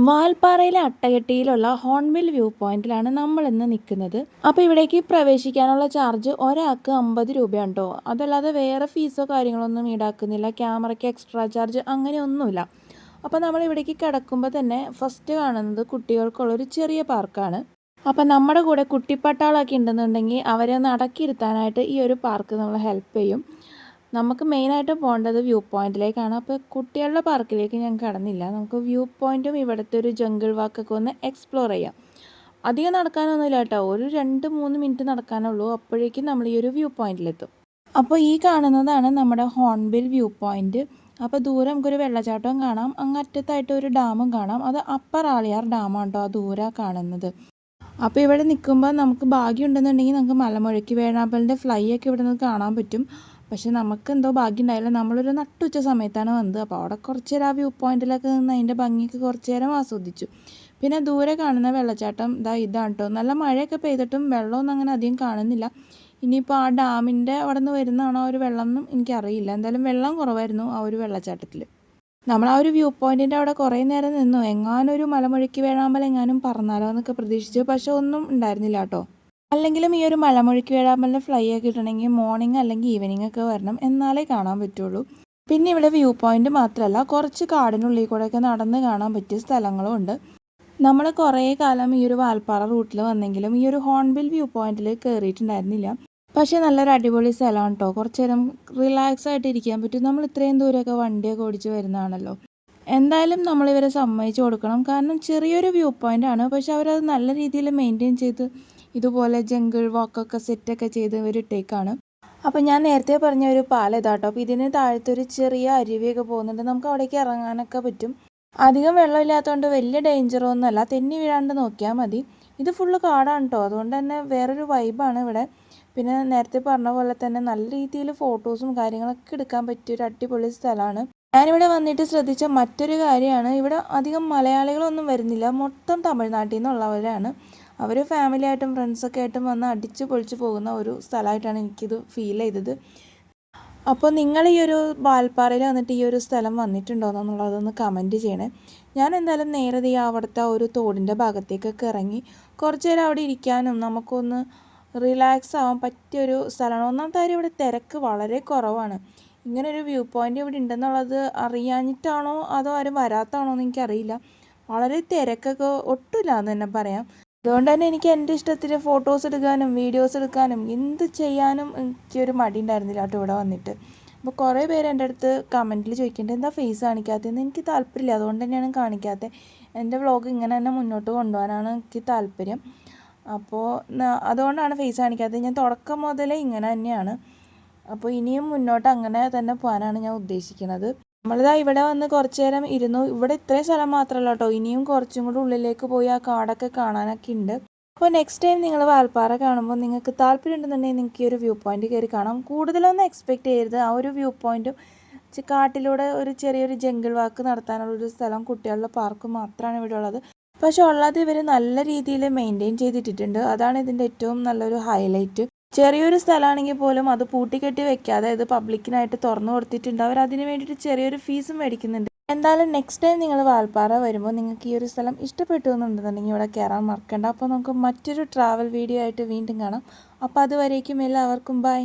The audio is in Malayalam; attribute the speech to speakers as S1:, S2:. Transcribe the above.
S1: വാൽപ്പാറയിലെ അട്ടകെട്ടിയിലുള്ള ഹോൺബിൽ വ്യൂ പോയിന്റിലാണ് നമ്മൾ ഇന്ന് നിൽക്കുന്നത്. അപ്പോൾ ഇവിടേക്ക് പ്രവേശിക്കാനുള്ള ചാർജ് ഒരാൾക്ക് 50 രൂപയാണ് കേട്ടോ. അതല്ലാതെ വേറെ ഫീസോ കാര്യങ്ങളൊന്നും ഈടാക്കുന്നില്ല. ക്യാമറയ്ക്ക് എക്സ്ട്രാ ചാർജ് അങ്ങനെയൊന്നുമില്ല. അപ്പോൾ നമ്മൾ ഇവിടേക്ക് കിടക്കുമ്പോൾ തന്നെ ഫസ്റ്റ് കാണുന്നത് കുട്ടികൾക്കുള്ളൊരു ചെറിയ പാർക്കാണ്. അപ്പം നമ്മുടെ കൂടെ കുട്ടിപ്പട്ടാളമൊക്കെ ഉണ്ടെന്നുണ്ടെങ്കിൽ അവരെ ഒന്ന് അടക്കിയിരുത്താനായിട്ട് ഈ ഒരു പാർക്ക് നമ്മളെ ഹെൽപ്പ് ചെയ്യും. നമുക്ക് മെയിനായിട്ട് പോകേണ്ടത് വ്യൂ പോയിന്റിലേക്കാണ്. അപ്പോൾ കുട്ടികളുടെ പാർക്കിലേക്ക് ഞാൻ കടന്നില്ല. നമുക്ക് വ്യൂ പോയിന്റും ഇവിടുത്തെ ഒരു ജംഗിൾ വാക്കൊക്കെ ഒന്ന് എക്സ്പ്ലോർ ചെയ്യാം. അധികം നടക്കാനൊന്നുമില്ല കേട്ടോ, ഒരു 2-3 മിനിറ്റ് നടക്കാനുള്ളൂ. അപ്പോഴേക്കും നമ്മൾ ഈ ഒരു വ്യൂ പോയിന്റിലെത്തും. അപ്പോൾ ഈ കാണുന്നതാണ് നമ്മുടെ ഹോൺബിൽ വ്യൂ പോയിന്റ്. അപ്പോൾ ദൂരെ നമുക്കൊരു വെള്ളച്ചാട്ടവും കാണാം, അങ്ങറ്റത്തായിട്ട് ഒരു ഡാമും കാണാം. അത് അപ്പർ ആളിയാർ ഡാമാണ് കേട്ടോ ആ ദൂരെ കാണുന്നത്. അപ്പോൾ ഇവിടെ നിൽക്കുമ്പോൾ നമുക്ക് ഭാഗ്യം ഉണ്ടെന്നുണ്ടെങ്കിൽ നമുക്ക് മലമുഴക്കി വേഴാമ്പലിൻ്റെ ഫ്ലൈ ഒക്കെ ഇവിടെ നിന്ന് കാണാൻ പറ്റും. പക്ഷെ നമുക്ക് എന്തോ ഭാഗ്യം ഉണ്ടായില്ല, നമ്മളൊരു നട്ടുച്ച സമയത്താണ് വന്നത്. അപ്പോൾ അവിടെ കുറച്ച് നേരം ആ വ്യൂ പോയിന്റിലൊക്കെ നിന്ന് അതിൻ്റെ ഭംഗിയൊക്കെ കുറച്ച് നേരം ആസ്വദിച്ചു. പിന്നെ ദൂരെ കാണുന്ന വെള്ളച്ചാട്ടം ഇതാണ് കേട്ടോ. നല്ല മഴയൊക്കെ പെയ്തിട്ടും വെള്ളമൊന്നും അങ്ങനെ അധികം കാണുന്നില്ല. ഇനിയിപ്പോൾ ആ ഡാമിൻ്റെ അവിടെ നിന്ന് വരുന്നതാണോ ആ ഒരു വെള്ളം എന്നും എനിക്കറിയില്ല. എന്തായാലും വെള്ളം കുറവായിരുന്നു ആ ഒരു വെള്ളച്ചാട്ടത്തിൽ. നമ്മൾ ആ ഒരു വ്യൂ പോയിന്റിൻ്റെ അവിടെ കുറേ നേരം നിന്നു. എങ്ങാനൊരു മലമുഴക്കി വേഴാമ്പൽ എങ്ങാനും പറന്നാലോ എന്നൊക്കെ പ്രതീക്ഷിച്ചു. പക്ഷെ ഒന്നും ഉണ്ടായിരുന്നില്ല കേട്ടോ. അല്ലെങ്കിലും ഈ ഒരു മലമുഴക്കി വേഴാമ്പലിൻ്റെ ഫ്ലൈ ഒക്കെ കിട്ടണമെങ്കിൽ മോർണിംഗ് അല്ലെങ്കിൽ ഈവനിങ് ഒക്കെ വരണം, എന്നാലേ കാണാൻ പറ്റുള്ളൂ. പിന്നെ ഇവിടെ വ്യൂ പോയിന്റ് മാത്രമല്ല, കുറച്ച് കാടിനുള്ളിൽ കൂടെയൊക്കെ നടന്ന് കാണാൻ പറ്റിയ സ്ഥലങ്ങളും ഉണ്ട്. നമ്മൾ കുറേ കാലം ഈ ഒരു വാൽപ്പാറ റൂട്ടിൽ വന്നെങ്കിലും ഈ ഒരു ഹോൺബിൽ വ്യൂ പോയിന്റിൽ കയറിയിട്ടുണ്ടായിരുന്നില്ല. പക്ഷേ നല്ലൊരു അടിപൊളി സ്ഥലമാണ് കേട്ടോ. കുറച്ച് നേരം റിലാക്സ് ആയിട്ട് ഇരിക്കാൻ പറ്റും. നമ്മൾ ഇത്രയും ദൂരമൊക്കെ വണ്ടിയൊക്കെ ഓടിച്ച് വരുന്നതാണല്ലോ. എന്തായാലും നമ്മളിവരെ സമ്മതിച്ചു കൊടുക്കണം. കാരണം ചെറിയൊരു വ്യൂ പോയിന്റ് ആണ്, പക്ഷെ അവരത് നല്ല രീതിയിൽ മെയിൻറ്റെയിൻ ചെയ്ത് ഇതുപോലെ ജംഗിൾ വാക്കൊക്കെ സെറ്റൊക്കെ ചെയ്ത് ഇവരിട്ടേക്കാണ്. അപ്പോൾ ഞാൻ നേരത്തെ പറഞ്ഞ ഒരു പാലം ഇതാട്ടോ. അപ്പോൾ ഇതിന് താഴത്തൊരു ചെറിയ അരുവിയൊക്കെ പോകുന്നുണ്ട്. നമുക്ക് അവിടേക്ക് ഇറങ്ങാനൊക്കെ പറ്റും. അധികം വെള്ളമില്ലാത്തതുകൊണ്ട് വലിയ ഡേഞ്ചറൊന്നുമല്ല, തെന്നി വീഴാണ്ട് നോക്കിയാൽ മതി. ഇത് ഫുള്ള് കാടാണ് കേട്ടോ, അതുകൊണ്ട് തന്നെ വേറൊരു വൈബാണ് ഇവിടെ. പിന്നെ നേരത്തെ പറഞ്ഞ പോലെ തന്നെ നല്ല രീതിയിൽ ഫോട്ടോസും കാര്യങ്ങളൊക്കെ എടുക്കാൻ പറ്റിയൊരു അടിപൊളി സ്ഥലമാണ്. ഞാനിവിടെ വന്നിട്ട് ശ്രദ്ധിച്ച മറ്റൊരു കാര്യമാണ്, ഇവിടെ അധികം മലയാളികളൊന്നും വരുന്നില്ല. മൊത്തം തമിഴ്നാട്ടിൽ നിന്നുള്ളവരാണ്. അവർ ഫാമിലി ആയിട്ടും ഫ്രണ്ട്സൊക്കെ ആയിട്ടും വന്ന് അടിച്ച് പൊളിച്ച് പോകുന്ന ഒരു സ്ഥലമായിട്ടാണ് എനിക്കിത് ഫീൽ ചെയ്തത്. അപ്പോൾ നിങ്ങൾ ഈ ഒരു വാൽപ്പാറയിൽ വന്നിട്ട് ഈ ഒരു സ്ഥലം വന്നിട്ടുണ്ടോ എന്നുള്ളതൊന്ന് കമൻറ്റ് ചെയ്യണേ. ഞാൻ എന്തായാലും നേരെ അവിടുത്തെ ഒരു തോടിൻ്റെ ഭാഗത്തേക്കൊക്കെ ഇറങ്ങി കുറച്ച് നേരം അവിടെ ഇരിക്കാനും നമുക്കൊന്ന് റിലാക്സ് ആവാൻ പറ്റിയൊരു സ്ഥലമാണ്. ഒന്നാമത്തെ കാര്യം ഇവിടെ തിരക്ക് വളരെ കുറവാണ്. ഇങ്ങനൊരു വ്യൂ പോയിൻ്റ് ഇവിടെ ഉണ്ടെന്നുള്ളത് അറിയാഞ്ഞിട്ടാണോ അതോ ആരും വരാത്താണോ എന്ന് എനിക്കറിയില്ല. വളരെ തിരക്കൊക്കെ ഒട്ടുമില്ല എന്ന് തന്നെ പറയാം. അതുകൊണ്ട് തന്നെ എനിക്ക് എൻ്റെ ഇഷ്ടത്തിന് ഫോട്ടോസ് എടുക്കാനും വീഡിയോസ് എടുക്കാനും എന്ത് ചെയ്യാനും എനിക്കൊരു മടി ഉണ്ടായിരുന്നില്ല കേട്ടോ ഇവിടെ വന്നിട്ട്. അപ്പോൾ കുറേ പേര് എൻ്റെ അടുത്ത് കമൻറ്റിൽ ചോദിക്കുന്നുണ്ട് എന്താ ഫേസ് കാണിക്കാത്തതെന്ന്. എനിക്ക് താല്പര്യമില്ല, അതുകൊണ്ട് തന്നെയാണ് കാണിക്കാത്തത്. എൻ്റെ വ്ളോഗ് ഇങ്ങനെ തന്നെ മുന്നോട്ട് കൊണ്ടുപോകാനാണ് എനിക്ക് താല്പര്യം. അപ്പോൾ അതുകൊണ്ടാണ് ഫേസ് കാണിക്കാത്തത്. ഞാൻ തുടക്കം മുതലേ ഇങ്ങനെ തന്നെയാണ്. അപ്പോൾ ഇനിയും മുന്നോട്ട് അങ്ങനെ തന്നെ പോകാനാണ് ഞാൻ ഉദ്ദേശിക്കുന്നത്. നമ്മളിതാ ഇവിടെ വന്ന് കുറച്ച് നേരം ഇരുന്നു. ഇവിടെ ഇത്രയും സ്ഥലം മാത്രമല്ല കേട്ടോ, ഇനിയും കുറച്ചും കൂടി ഉള്ളിലേക്ക് പോയി ആ കാടൊക്കെ കാണാനൊക്കെ ഉണ്ട്. അപ്പോൾ നെക്സ്റ്റ് ടൈം നിങ്ങൾ വാൽപ്പാറ കാണുമ്പോൾ നിങ്ങൾക്ക് താല്പര്യം ഉണ്ടെന്നുണ്ടെങ്കിൽ നിങ്ങൾക്ക് ഈ ഒരു വ്യൂ പോയിന്റ് കയറി കാണാം. കൂടുതലൊന്നും എക്സ്പെക്റ്റ് ചെയ്യരുത്. ആ ഒരു വ്യൂ പോയിന്റും കാട്ടിലൂടെ ഒരു ചെറിയൊരു ജംഗിൾ വാക്ക് നടത്താനുള്ളൊരു സ്ഥലം, കുട്ടികളുടെ പാർക്ക് മാത്രമാണ് ഇവിടെ ഉള്ളത്. പക്ഷെ ഉള്ളത് ഇവർ നല്ല രീതിയിൽ മെയിൻറ്റെയിൻ ചെയ്തിട്ടിട്ടുണ്ട്. അതാണ് ഇതിൻ്റെ ഏറ്റവും നല്ലൊരു ഹൈലൈറ്റ്. ചെറിയൊരു സ്ഥലമാണെങ്കിൽ പോലും അത് പൂട്ടിക്കെട്ടി വെക്കാതെ ഇത് പബ്ലിക്കിനായിട്ട് തുറന്നു കൊടുത്തിട്ടുണ്ട്. അവർ അതിന് വേണ്ടിയിട്ട് ചെറിയൊരു ഫീസും മേടിക്കുന്നുണ്ട്. എന്തായാലും നെക്സ്റ്റ് ടൈം നിങ്ങൾ വാൽപ്പാറ വരുമ്പോൾ നിങ്ങൾക്ക് ഈ ഒരു സ്ഥലം ഇഷ്ടപ്പെട്ടു എന്നുണ്ടെന്നുണ്ടെങ്കിൽ ഇവിടെ കയറാൻ മറക്കണ്ട. അപ്പോൾ നമുക്ക് മറ്റൊരു ട്രാവൽ വീഡിയോ ആയിട്ട് വീണ്ടും കാണാം. അപ്പോൾ അതുവരേക്കും എല്ലാവർക്കും ബൈ.